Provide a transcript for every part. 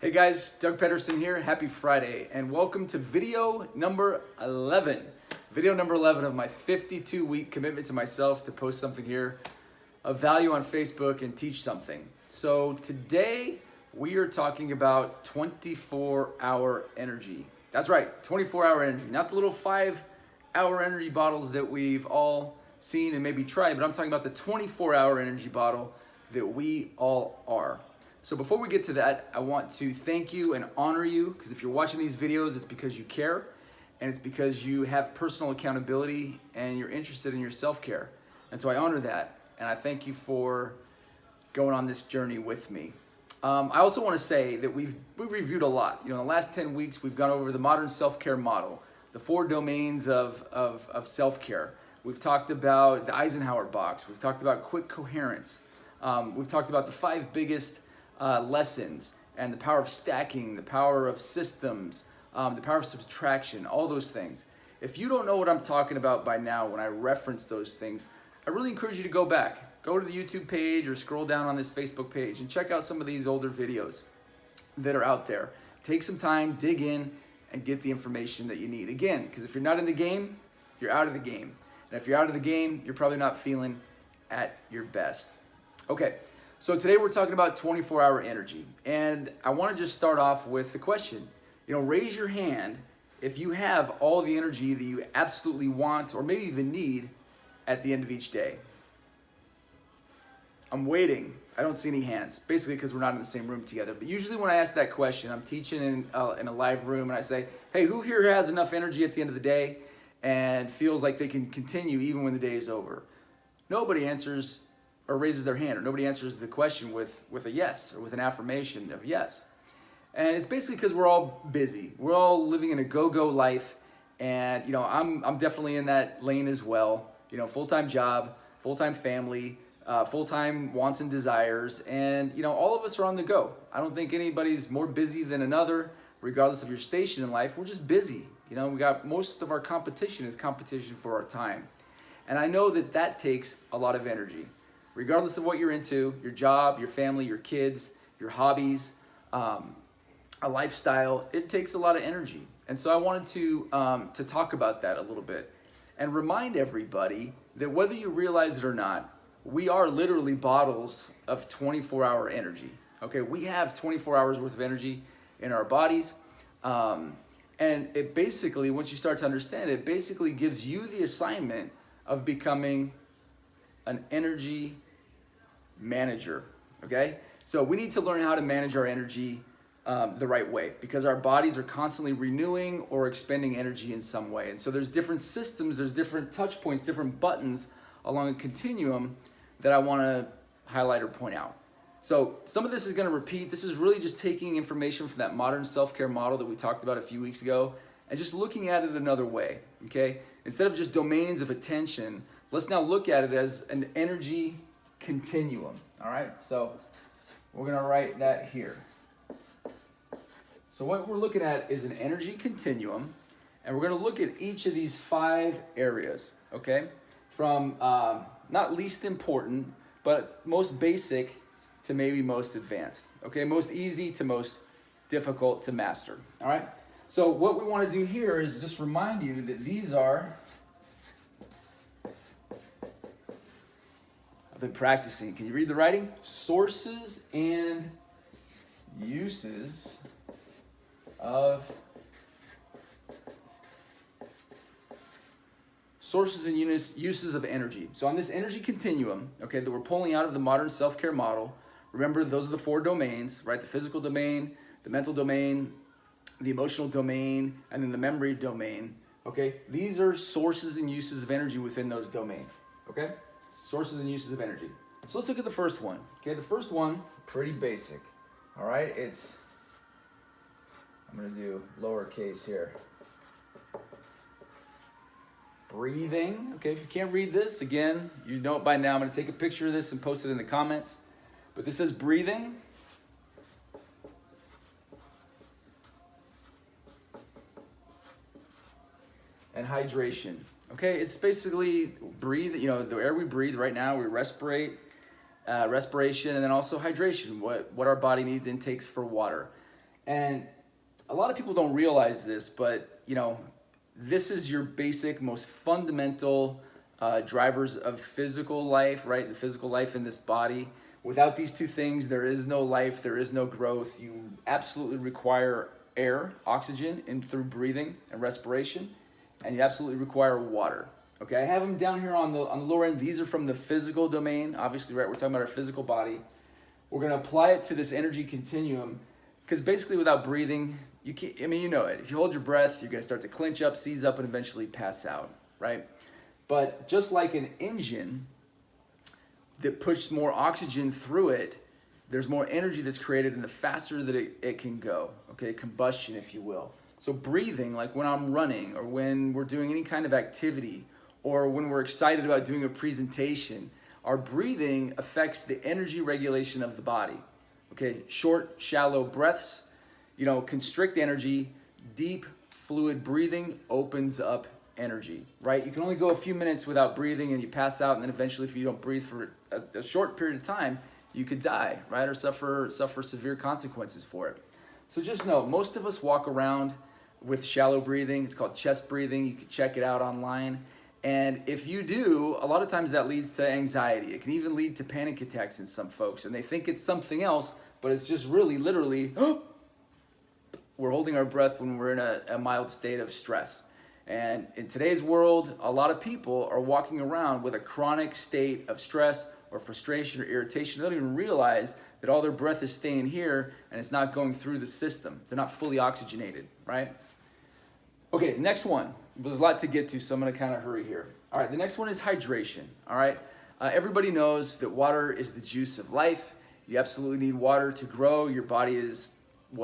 Hey guys, Doug Pedersen here. Happy Friday and welcome to video number 11. Video number 11 of my 52-week commitment to myself to post something here of value on Facebook and teach something. So today we are talking about 24-hour energy. That's right, 24-hour energy. Not the little 5-hour energy bottles that we've all seen and maybe tried, but I'm talking about the 24-hour energy bottle that we all are. So before we get to that, I want to thank you and honor you, because if you're watching these videos, it's because you care, and it's because you have personal accountability and you're interested in your self-care. And so I honor that, and I thank you for going on this journey with me. I also want to say that we've reviewed a lot. In the last 10 weeks, we've gone over the modern self-care model, the 4 domains of self-care. We've talked about the Eisenhower box. We've talked about quick coherence. We've talked about the 5 biggest lessons and the power of stacking, the power of systems, the power of subtraction, all those things. If you don't know what I'm talking about by now when I reference those things, I really encourage you to go back. Go to the YouTube page or scroll down on this Facebook page and check out some of these older videos that are out there. Take some time, dig in, and get the information that you need. Again, because if you're not in the game, you're out of the game. And if you're out of the game, you're probably not feeling at your best. Okay. So today we're talking about 24-hour energy, and I want to just start off with the question. Raise your hand if you have all the energy that you absolutely want or maybe even need at the end of each day. I'm waiting. I don't see any hands, basically because we're not in the same room together. But usually when I ask that question, I'm teaching in a live room, and I say, hey, who here has enough energy at the end of the day and feels like they can continue even when the day is over? Nobody answers or raises their hand, or nobody answers the question with a yes or with an affirmation of yes. And it's basically because we're all busy. We're all living in a go-go life, and I'm definitely in that lane as well. Full-time job, full-time family, full-time wants and desires, and all of us are on the go. I don't think anybody's more busy than another, regardless of your station in life. We're just busy. We got most of our competition is competition for our time, and I know that takes a lot of energy. Regardless of what you're into, your job, your family, your kids, your hobbies, a lifestyle, it takes a lot of energy. And so I wanted to talk about that a little bit and remind everybody that whether you realize it or not, we are literally bottles of 24-hour energy. Okay, we have 24 hours worth of energy in our bodies. And it basically, once you start to understand it, basically gives you the assignment of becoming an energy manager, okay? So we need to learn how to manage our energy the right way, because our bodies are constantly renewing or expending energy in some way. And so there's different systems, there's different touch points, different buttons along a continuum that I want to highlight or point out. So some of this is going to repeat. This is really just taking information from that modern self-care model that we talked about a few weeks ago and just looking at it another way, okay? Instead of just domains of attention, let's now look at it as an energy continuum, all right? So we're gonna write that here. So what we're looking at is an energy continuum, and we're gonna look at each of these 5 areas, okay? From not least important, but most basic to maybe most advanced, okay? Most easy to most difficult to master, all right? So what we wanna do here is just remind you that these are, been practicing. Can you read the writing? Sources and uses of uses of energy. So on this energy continuum, okay, that we're pulling out of the modern self-care model, remember those are the 4 domains, right? The physical domain, the mental domain, the emotional domain, and then the memory domain, okay? These are sources and uses of energy within those domains, okay? Sources and uses of energy. So let's look at the first one. Okay, the first one, pretty basic. All right, I'm gonna do lowercase here. Breathing. Okay, if you can't read this, again, you know it by now. I'm gonna take a picture of this and post it in the comments. But this is breathing. And hydration. Okay, it's basically breathe, the air we breathe right now, we respirate, respiration, and then also hydration, what our body needs intakes for water. And a lot of people don't realize this, but this is your basic, most fundamental drivers of physical life, right? The physical life in this body. Without these two things, there is no life, there is no growth. You absolutely require air, oxygen, in through breathing and respiration, and you absolutely require water. Okay, I have them down here on the lower end. These are from the physical domain, obviously, right? We're talking about our physical body. We're gonna apply it to this energy continuum, because basically without breathing, you can't, I mean, you know it. If you hold your breath, you're gonna start to clench up, seize up, and eventually pass out, right? But just like an engine that pushes more oxygen through it, there's more energy that's created, and the faster that it can go, okay? Combustion, if you will. So breathing, like when I'm running, or when we're doing any kind of activity, or when we're excited about doing a presentation, our breathing affects the energy regulation of the body, okay? Short, shallow breaths, constrict energy. Deep, fluid breathing opens up energy, right? You can only go a few minutes without breathing and you pass out, and then eventually if you don't breathe for a short period of time, you could die, right? Or suffer severe consequences for it. So just know, most of us walk around with shallow breathing. It's called chest breathing. You can check it out online. And if you do, a lot of times that leads to anxiety. It can even lead to panic attacks in some folks, and they think it's something else, but it's just really literally we're holding our breath when we're in a mild state of stress. And in today's world, a lot of people are walking around with a chronic state of stress or frustration or irritation. They don't even realize that all their breath is staying here and it's not going through the system. They're not fully oxygenated, right? Okay, next one. There's a lot to get to, so I'm gonna kind of hurry here. All right, the next one is hydration, all right? Everybody knows that water is the juice of life. You absolutely need water to grow. Your body is,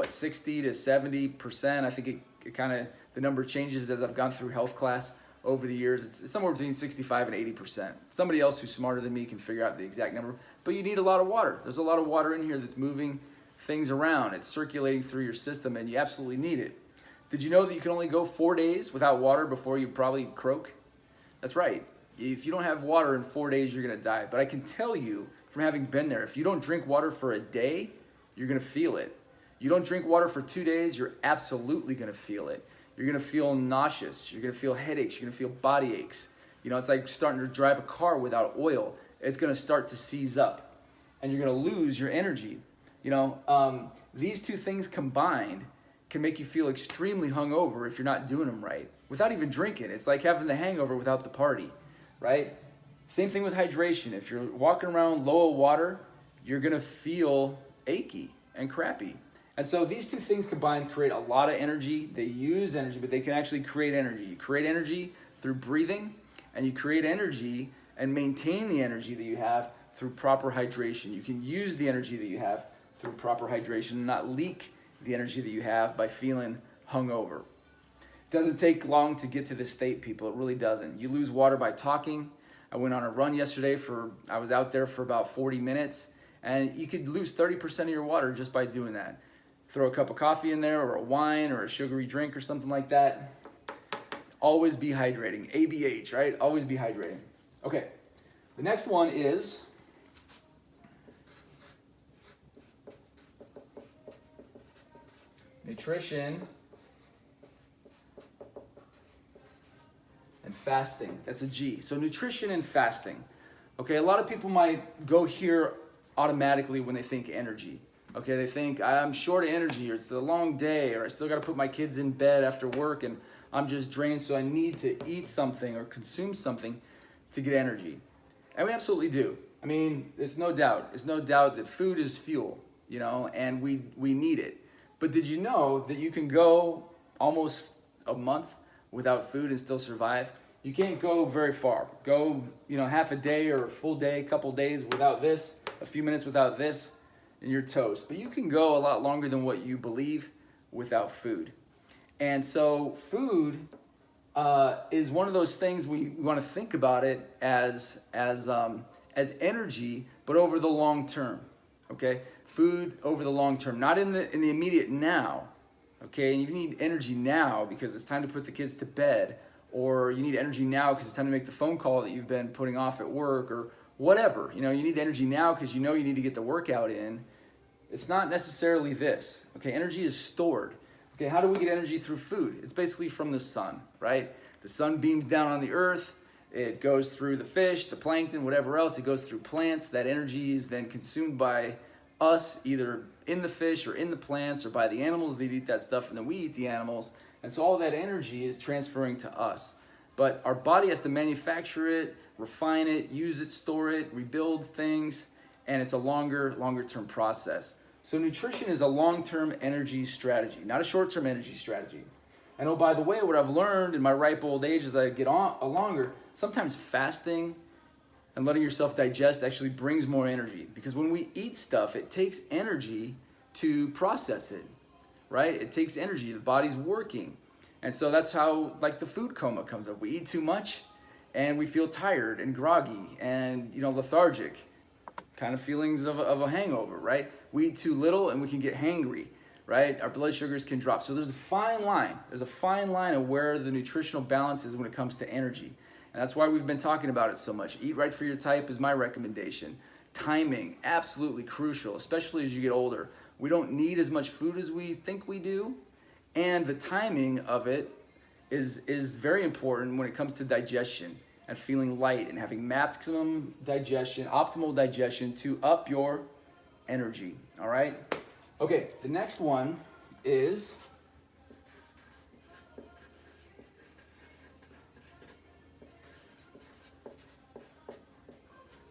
60 to 70%. I think it kind of, the number changes as I've gone through health class over the years. It's somewhere between 65 and 80%. Somebody else who's smarter than me can figure out the exact number, but you need a lot of water. There's a lot of water in here that's moving things around. It's circulating through your system, and you absolutely need it. Did you know that you can only go 4 days without water before you probably croak? That's right. If you don't have water in 4 days, you're gonna die. But I can tell you from having been there, if you don't drink water for a day, you're gonna feel it. You don't drink water for 2 days, you're absolutely gonna feel it. You're gonna feel nauseous, you're gonna feel headaches, you're gonna feel body aches. It's like starting to drive a car without oil. It's gonna start to seize up, and you're gonna lose your energy. These two things combined can make you feel extremely hungover if you're not doing them right, without even drinking. It's like having the hangover without the party, right? Same thing with hydration. If you're walking around low of water, you're gonna feel achy and crappy. And so these two things combined create a lot of energy. They use energy, but they can actually create energy. You create energy through breathing, and you create energy and maintain the energy that you have through proper hydration. You can use the energy that you have through proper hydration and not leak the energy that you have by feeling hungover. It doesn't take long to get to this state, people. It really doesn't. You lose water by talking. I went on a run yesterday I was out there for about 40 minutes, and you could lose 30% of your water just by doing that. Throw a cup of coffee in there, or a wine, or a sugary drink, or something like that. Always be hydrating. ABH, right? Always be hydrating. Okay, the next one is nutrition and fasting. That's a G. So nutrition and fasting. Okay, a lot of people might go here automatically when they think energy. Okay, they think I'm short of energy, or it's a long day, or I still got to put my kids in bed after work and I'm just drained, so I need to eat something or consume something to get energy. And we absolutely do. I mean, there's no doubt that food is fuel, and we need it. But did you know that you can go almost a month without food and still survive? You can't go very far. Go, half a day or a full day, a couple days without this, a few minutes without this, and you're toast. But you can go a lot longer than what you believe without food. And so food is one of those things we want to think about it as energy, but over the long term. Okay, food over the long term, not in the immediate now. Okay, and you need energy now because it's time to put the kids to bed, or you need energy now because it's time to make the phone call that you've been putting off at work, or whatever. You need the energy now because you need to get the workout in It's not necessarily this. Okay, energy is stored. Okay, how do we get energy through food? It's basically from the sun, right? The sun beams down on the earth. It goes through the fish, the plankton, whatever else. It goes through plants. That energy is then consumed by us, either in the fish or in the plants or by the animals that eat that stuff, and then we eat the animals. And so all that energy is transferring to us. But our body has to manufacture it, refine it, use it, store it, rebuild things, and it's a longer term process. So nutrition is a long-term energy strategy, not a short-term energy strategy. And oh, by the way, what I've learned in my ripe old age as I get on longer, sometimes fasting and letting yourself digest actually brings more energy, because when we eat stuff, it takes energy to process it, right? It takes energy, the body's working. And so that's how like the food coma comes up. We eat too much and we feel tired and groggy and lethargic, kind of feelings of a hangover, right? We eat too little and we can get hangry, right? Our blood sugars can drop. So there's a fine line. There's a fine line of where the nutritional balance is when it comes to energy. And that's why we've been talking about it so much. Eat right for your type is my recommendation. Timing, absolutely crucial, especially as you get older. We don't need as much food as we think we do. And the timing of it is very important when it comes to digestion and feeling light and having maximum digestion, optimal digestion to up your energy, all right? Okay, the next one is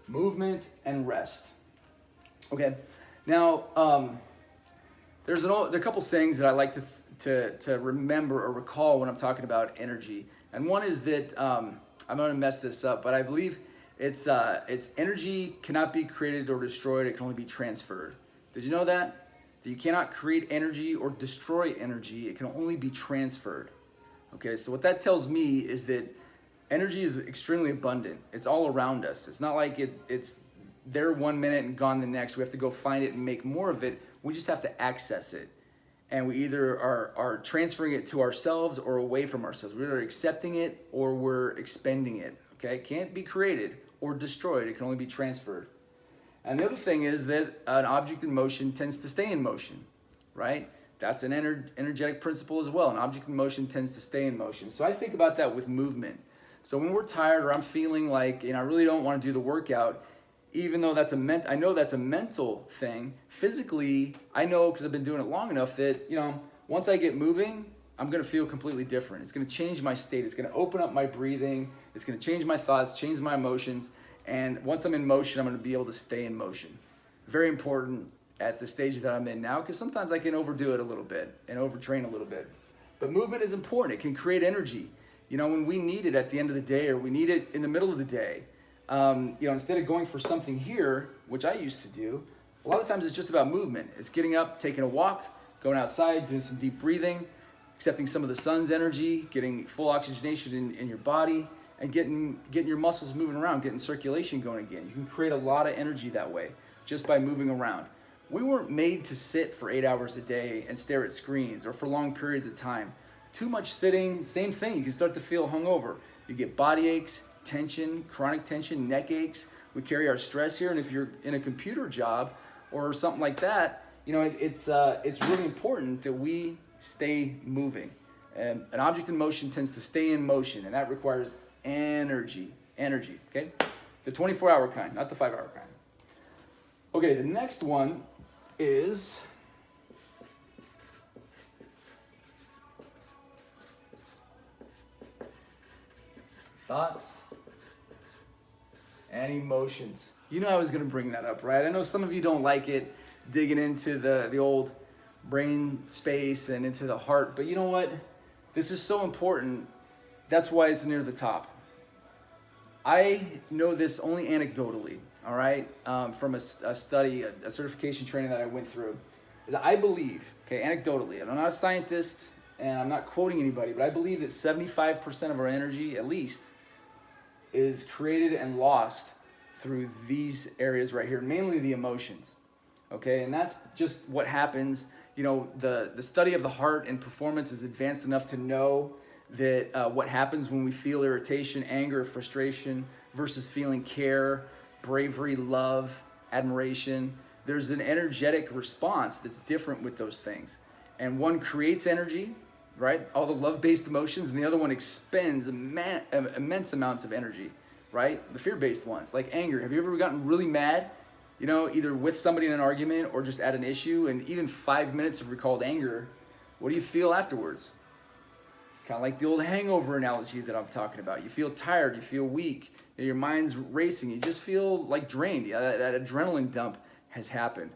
movement and rest. Okay, now there are a couple sayings that I like to remember or recall when I'm talking about energy. And one is that, I'm gonna mess this up, but I believe it's energy cannot be created or destroyed, it can only be transferred. Did you know that? That you cannot create energy or destroy energy, it can only be transferred. Okay, so what that tells me is that energy is extremely abundant. It's all around us. It's not like it's there 1 minute and gone the next. We have to go find it and make more of it. We just have to access it. And we either are transferring it to ourselves or away from ourselves. We're either accepting it or we're expending it. Okay, it can't be created or destroyed. It can only be transferred. And the other thing is that an object in motion tends to stay in motion, right? That's an energetic principle as well. An object in motion tends to stay in motion. So I think about that with movement. So when we're tired or I'm feeling like I really don't want to do the workout, even though I know that's a mental thing, physically, I know because I've been doing it long enough that, once I get moving, I'm going to feel completely different. It's going to change my state. It's going to open up my breathing. It's going to change my thoughts, change my emotions. And once I'm in motion, I'm going to be able to stay in motion. Very important at the stage that I'm in now, because sometimes I can overdo it a little bit and overtrain a little bit. But movement is important. It can create energy. When we need it at the end of the day or we need it in the middle of the day, instead of going for something here, which I used to do, a lot of times it's just about movement. It's getting up, taking a walk, going outside, doing some deep breathing, accepting some of the sun's energy, getting full oxygenation in your body, and getting your muscles moving around, getting circulation going again. You can create a lot of energy that way just by moving around. We weren't made to sit for 8 hours a day and stare at screens or for long periods of time. Too much sitting, same thing. You can start to feel hungover. You get body aches, tension, chronic tension, neck aches. We carry our stress here, and if you're in a computer job or something like that, it's really important that we stay moving. And an object in motion tends to stay in motion, and that requires energy, okay? The 24-hour kind, not the 5-hour kind. Okay, the next one is thoughts and emotions. I was going to bring that up, right? I know some of you don't like it, digging into the old brain space and into the heart, but you know what? This is so important. That's why it's near the top. I know this only anecdotally, all right, from a study, a certification training that I went through. Is I believe, okay, anecdotally, and I'm not a scientist and I'm not quoting anybody, but I believe that 75% of our energy, at least, is created and lost through these areas right here, mainly the emotions, okay? And that's just what happens. The study of the heart and performance is advanced enough to know that what happens when we feel irritation, anger, frustration versus feeling care, bravery, love, admiration. there's an energetic response that's different with those things. And one creates energy, right? All the love-based emotions, and the other one expends immense amounts of energy, right? The fear-based ones, like anger. Have you ever gotten really mad, you know, either with somebody in an argument or just at an issue, and even 5 minutes of recalled anger, what do you feel afterwards? Kind of like the old hangover analogy that I'm talking about. You feel tired, you feel weak, your mind's racing, you just feel like drained. That adrenaline dump has happened.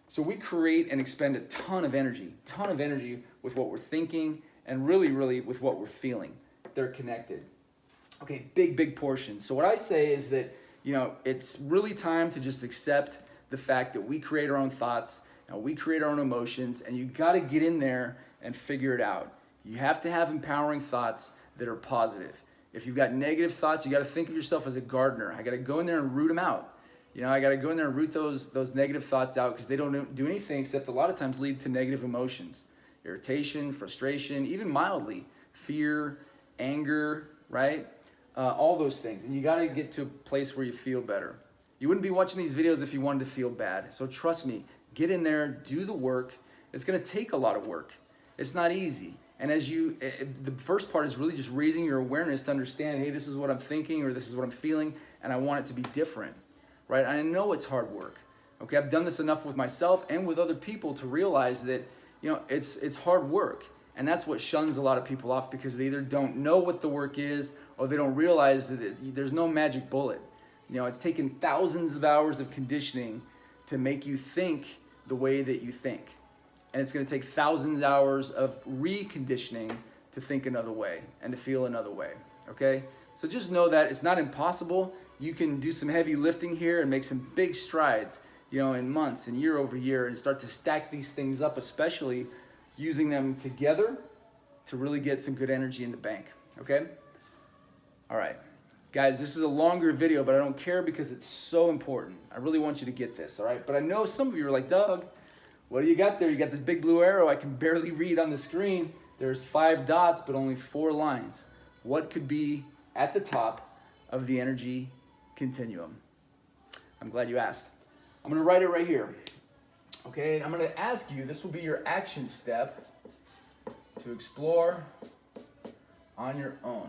So we create and expend a ton of energy with what we're thinking and really with what we're feeling. They're connected. Okay, big portions. So what I say is that, you know, it's really time to just accept the fact that we create our own thoughts and we create our own emotions, and you got to get in there and figure it out. You have to have empowering thoughts that are positive. If you've got negative thoughts, you got to think of yourself as a gardener. I got to go in there and root them out. You know, I got to go in there and root those negative thoughts out, because they don't do anything except a lot of times lead to negative emotions. Irritation, frustration, even mildly, fear, anger, right? All those things. And you got to get to a place where you feel better. You wouldn't be watching these videos if you wanted to feel bad. So trust me, get in there, do the work. It's going to take a lot of work. It's not easy. And the first part is really just raising your awareness to understand, hey, this is what I'm thinking, or this is what I'm feeling, and I want it to be different, right? I know it's hard work. Okay, I've done this enough with myself and with other people to realize that, you know, it's hard work. And that's what shuns a lot of people off, because they either don't know what the work is, or they don't realize that there's no magic bullet. You know, it's taken thousands of hours of conditioning to make you think the way that you think. And it's going to take thousands of hours of reconditioning to think another way and to feel another way, okay? So just know that it's not impossible. You can do some heavy lifting here and make some big strides, you know, in months and year over year, and start to stack these things up, especially using them together to really get some good energy in the bank, okay? All right, guys, this is a longer video, but I don't care, because it's so important. I really want you to get this, all right? But I know some of you are like, Doug, what do you got there? You got this big blue arrow I can barely read on the screen. There's 5 dots, but only 4 lines. What could be at the top of the energy continuum? I'm glad you asked. I'm gonna write it right here. Okay, I'm gonna ask you, this will be your action step to explore on your own.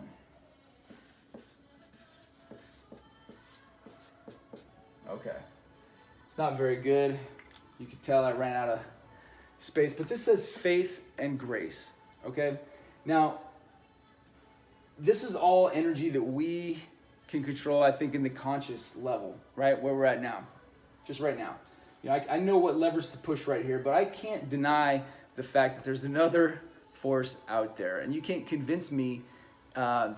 Okay, it's not very good. You can tell I ran out of space, but this says faith and grace, okay? Now, this is all energy that we can control, I think, in the conscious level, right? Where we're at now, just right now. You know, I know what levers to push right here, but I can't deny the fact that there's another force out there. And you can't convince me,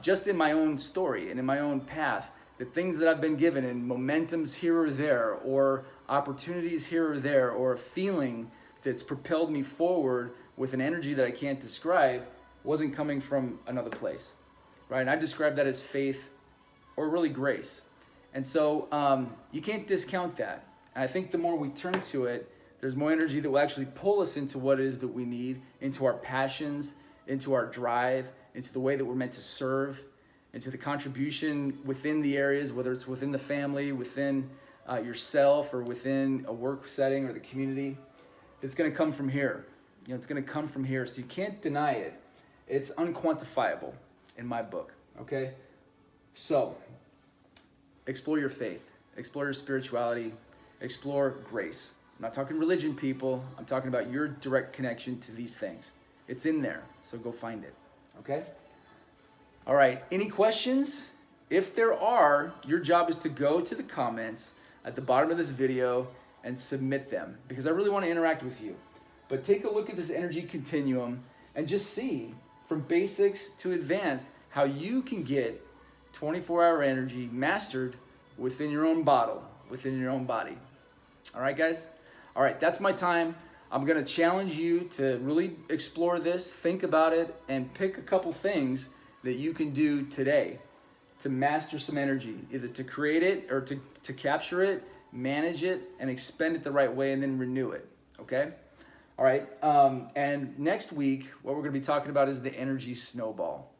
just in my own story and in my own path, the things that I've been given and momentums here or there, or opportunities here or there, or a feeling that's propelled me forward with an energy that I can't describe, wasn't coming from another place, right? And I describe that as faith, or really grace. And so you can't discount that. And I think the more we turn to it, there's more energy that will actually pull us into what it is that we need, into our passions, into our drive, into the way that we're meant to serve, into the contribution within the areas, whether it's within the family, within yourself, or within a work setting or the community. It's going to come from here. You know, it's going to come from here. So you can't deny it. It's unquantifiable in my book. Okay. So explore your faith, explore your spirituality, explore grace. I'm not talking religion, people. I'm talking about your direct connection to these things. It's in there. So go find it. Okay. All right. Any questions? If there are, your job is to go to the comments at the bottom of this video and submit them, because I really want to interact with you. But take a look at this energy continuum and just see, from basics to advanced, how you can get 24-hour energy mastered within your own bottle, within your own body. All right, guys? All right, that's my time. I'm going to challenge you to really explore this, think about it, and pick a couple things that you can do today to master some energy, either to create it or to capture it, manage it, and expend it the right way, and then renew it, okay? All right, and next week, what we're gonna be talking about is the energy snowball.